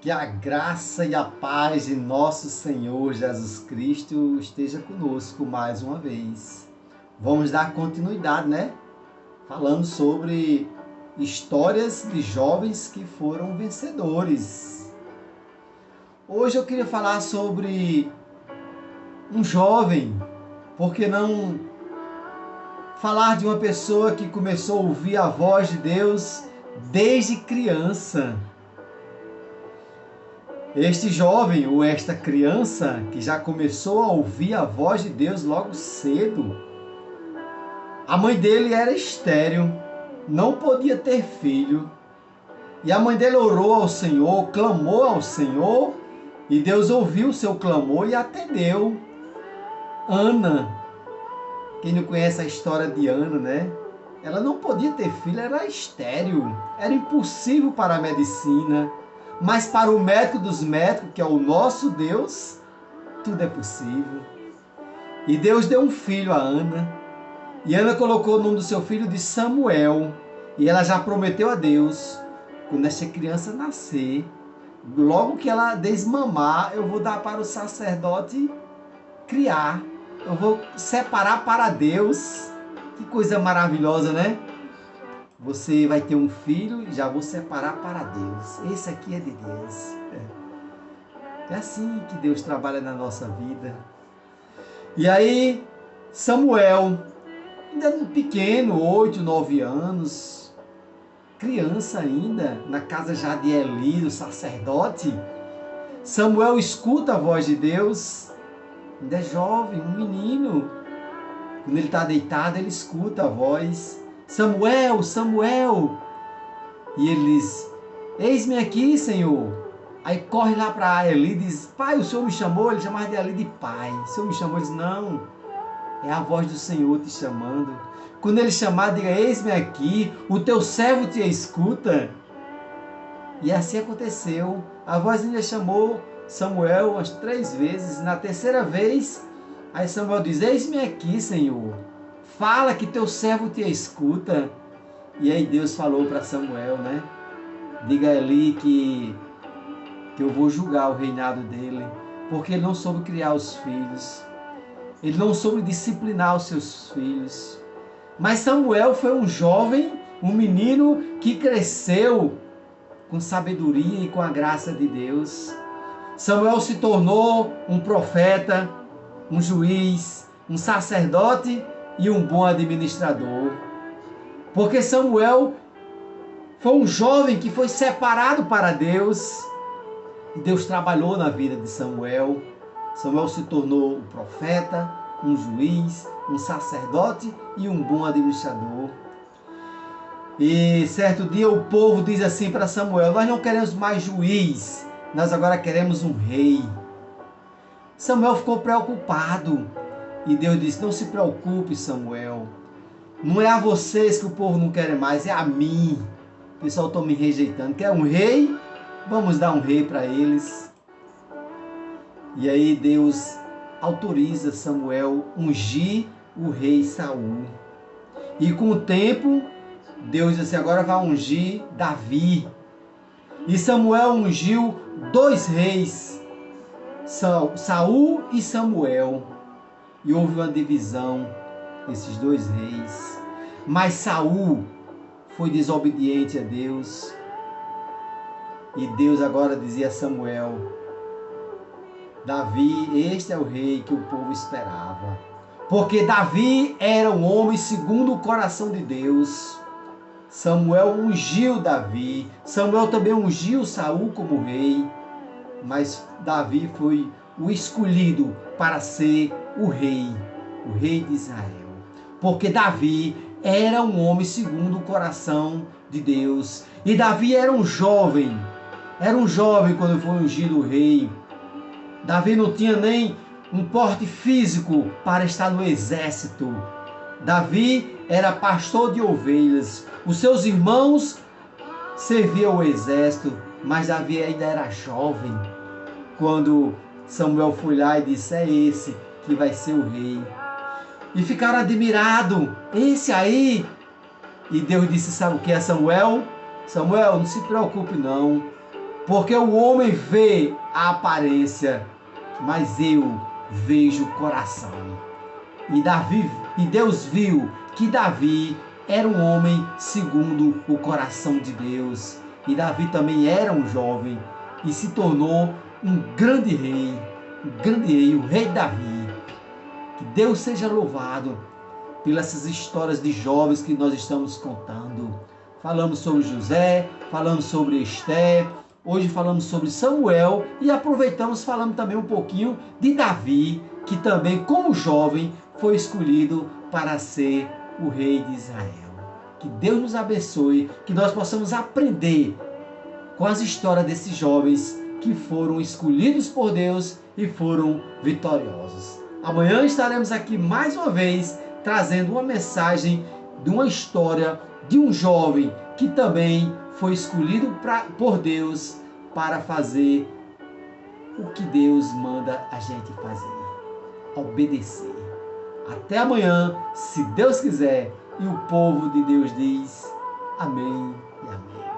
Que a graça e a paz de nosso Senhor Jesus Cristo esteja conosco mais uma vez. Vamos dar continuidade, né? Falando sobre histórias de jovens que foram vencedores. Hoje eu queria falar sobre um jovem, por que não falar de uma pessoa que começou a ouvir a voz de Deus desde criança. Este jovem ou esta criança que já começou a ouvir a voz de Deus logo cedo, a mãe dele era estéril, não podia ter filho, e a mãe dele orou ao Senhor, clamou ao Senhor, e Deus ouviu o seu clamor e atendeu. Ana, quem não conhece a história de Ana, né? Ela não podia ter filho, era estéril, era impossível para a medicina. Mas para o médico dos médicos, que é o nosso Deus, tudo é possível. E Deus deu um filho a Ana. E Ana colocou o nome do seu filho de Samuel. E ela já prometeu a Deus, quando essa criança nascer, logo que ela desmamar, eu vou dar para o sacerdote criar. Eu vou separar para Deus. Que coisa maravilhosa, né? Você vai ter um filho e já vou separar para Deus. Esse aqui é de Deus. É assim que Deus trabalha na nossa vida. E aí, Samuel, ainda pequeno, 8, 9 anos, criança ainda, na casa já de Eli, o sacerdote, Samuel escuta a voz de Deus, ainda é jovem, um menino. Quando ele está deitado, ele escuta a voz. Samuel, Samuel! E ele diz, eis-me aqui, Senhor. Aí corre lá para Eli e diz, pai, o Senhor me chamou? Ele chamava de Eli de pai. O Senhor me chamou? Ele diz, não, é a voz do Senhor te chamando. Quando ele chamar, diga, eis-me aqui, o teu servo te escuta. E assim aconteceu. A voz ainda chamou Samuel umas 3 vezes. Na terceira vez, aí Samuel diz, eis-me aqui, Senhor. Fala que teu servo te escuta. E aí Deus falou para Samuel, né? Diga a Eli que eu vou julgar o reinado dele, porque ele não soube criar os filhos. Ele não soube disciplinar os seus filhos. Mas Samuel foi um jovem, um menino que cresceu com sabedoria e com a graça de Deus. Samuel se tornou um profeta, um juiz, um sacerdote e um bom administrador. Porque Samuel foi um jovem que foi separado para Deus. E Deus trabalhou na vida de Samuel. Samuel se tornou um profeta, um juiz, um sacerdote e um bom administrador. E certo dia o povo diz assim para Samuel, nós não queremos mais juiz, nós agora queremos um rei. Samuel ficou preocupado. E Deus disse, não se preocupe, Samuel. Não é a vocês que o povo não quer mais, é a mim. O pessoal está me rejeitando. Quer um rei? Vamos dar um rei para eles. E aí Deus autoriza Samuel ungir o rei Saul. E com o tempo, Deus disse, agora vai ungir Davi. E Samuel ungiu 2 reis, Saul e Samuel. E houve uma divisão desses 2 reis. Mas Saul foi desobediente a Deus. E Deus agora dizia a Samuel, Davi, este é o rei que o povo esperava. Porque Davi era um homem segundo o coração de Deus. Samuel ungiu Davi. Samuel também ungiu Saul como rei. Mas Davi foi o escolhido para ser o rei de Israel. Porque Davi era um homem segundo o coração de Deus. E Davi era um jovem quando foi ungido o rei. Davi não tinha nem um porte físico para estar no exército. Davi era pastor de ovelhas. Os seus irmãos serviam o exército, mas Davi ainda era jovem quando Samuel foi lá e disse, é esse que vai ser o rei. E ficaram admirados, esse aí. E Deus disse, sabe o que é Samuel? Samuel, não se preocupe não. Porque o homem vê a aparência, mas eu vejo o coração. E Deus viu que Davi era um homem segundo o coração de Deus. E Davi também era um jovem e se tornou um grande rei, o rei Davi. Que Deus seja louvado pelas histórias de jovens que nós estamos contando. Falamos sobre José, falamos sobre Esté, hoje falamos sobre Samuel e aproveitamos falando também um pouquinho de Davi, que também, como jovem, foi escolhido para ser o rei de Israel. Que Deus nos abençoe, que nós possamos aprender com as histórias desses jovens que foram escolhidos por Deus e foram vitoriosos. Amanhã estaremos aqui mais uma vez trazendo uma mensagem de uma história de um jovem que também foi escolhido por Deus para fazer o que Deus manda a gente fazer, obedecer. Até amanhã, se Deus quiser, e o povo de Deus diz amém e amém.